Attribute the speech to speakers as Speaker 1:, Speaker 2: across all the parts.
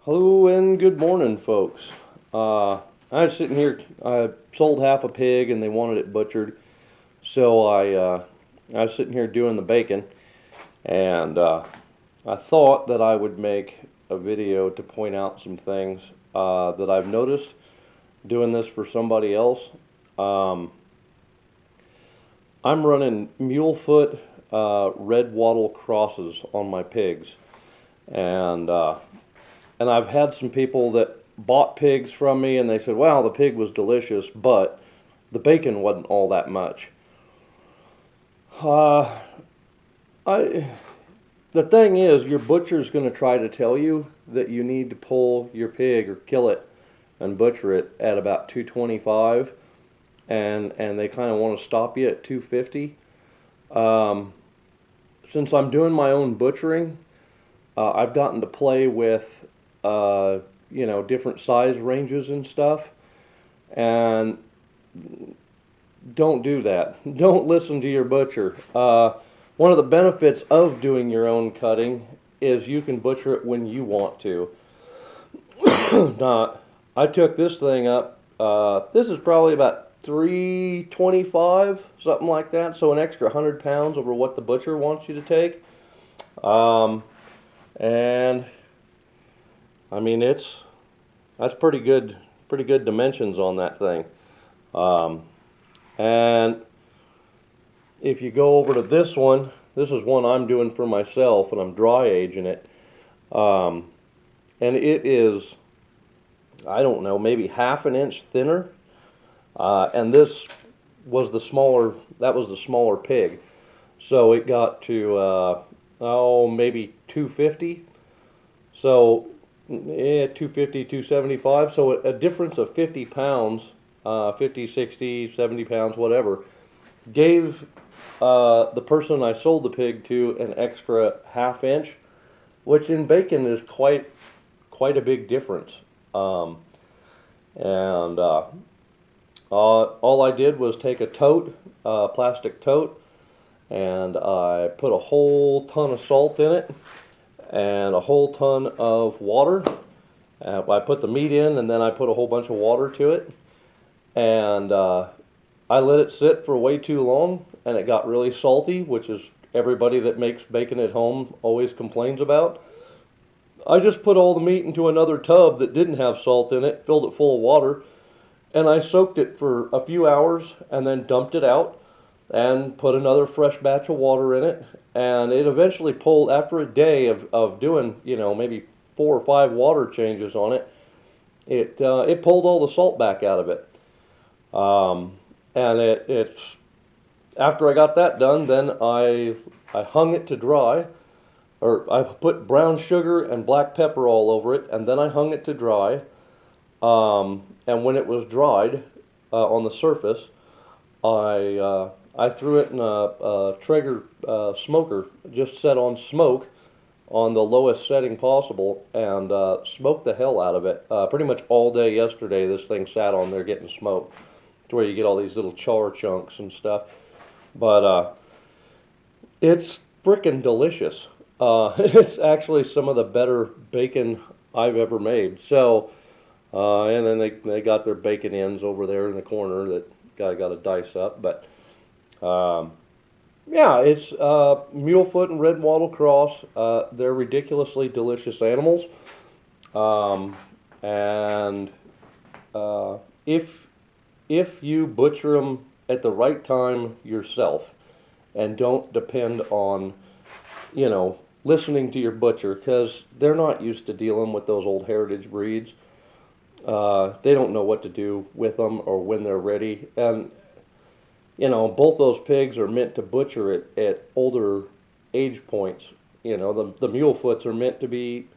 Speaker 1: Hello and good morning, folks. I was sitting here. I sold half a pig, and they wanted it butchered, so I was sitting here doing the bacon, and I thought that I would make a video to point out some things that I've noticed doing this for somebody else. Um, I'm running mulefoot red wattle crosses on my pigs, and and I've had some people that bought pigs from me and they said, well, the pig was delicious, but the bacon wasn't all that much. Uh, I, the thing is, your butcher's going to try to tell you that you need to pull your pig or kill it and butcher it at about 225, and they kind of want to stop you at 250. Um, since I'm doing my own butchering, I've gotten to play with uh, different size ranges and stuff. And don't do that. Don't listen to your butcher. One of the benefits of doing your own cutting is you can butcher it when you want to. Now, I took this thing up. This is probably about 325, something like that. So an extra 100 pounds over what the butcher wants you to take. Um, and I mean, that's pretty good dimensions on that thing. Um, and if you go over to this one, this is one I'm doing for myself, and I'm dry aging it. Um, and it is, I don't know, maybe half an inch thinner. And this was the smaller, that was the smaller pig. So it got to, maybe 250. So, 250, 275. So a difference of 50 pounds, 50, 60, 70 pounds, whatever, gave the person I sold the pig to an extra half inch, which in bacon is quite a big difference. Um, and all I did was take a tote, plastic tote, and I put a whole ton of salt in it and a whole ton of water. I put the meat in, and then I put a whole bunch of water to it, and I let it sit for way too long, and it got really salty, which is everybody that makes bacon at home always complains about. I just put all the meat into another tub that didn't have salt in it, filled it full of water, and I soaked it for a few hours and then dumped it out and put another fresh batch of water in it. And it eventually pulled, after a day of doing, maybe 4 or 5 water changes on it, it pulled all the salt back out of it. And it's after I got that done, then I hung it to dry, or I put brown sugar and black pepper all over it, and then I hung it to dry. And when it was dried on the surface, I threw it in a Traeger smoker, just set on smoke on the lowest setting possible, and smoked the hell out of it. Pretty much all day yesterday, this thing sat on there getting smoked, to where you get all these little char chunks and stuff. But it's freaking delicious. It's actually some of the better bacon I've ever made. So, and then they got their bacon ends over there in the corner that guy got to dice up. But yeah, it's mulefoot and red wattle cross. They're ridiculously delicious animals. Um, and uh, if if you butcher them at the right time yourself, and don't depend on, listening to your butcher, because they're not used to dealing with those old heritage breeds. They don't know what to do with them or when they're ready. And, both those pigs are meant to butcher at older age points. The mule foots are meant to be,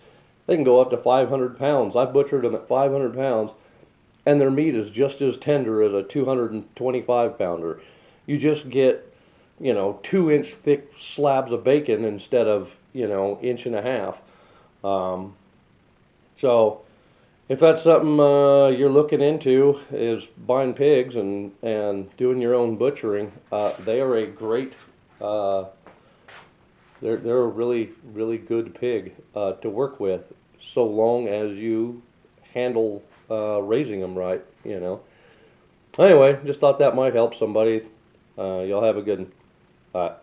Speaker 1: they can go up to 500 pounds. I've butchered them at 500 pounds, and their meat is just as tender as a 225 pounder. You just get, 2 inch thick slabs of bacon instead of, inch and a half. So if that's something you're looking into, is buying pigs and doing your own butchering, they are a great, they're a really good pig to work with. so long as you handle raising them right, you know. Anyway, just thought that might help somebody. Y'all have a good one. Bye.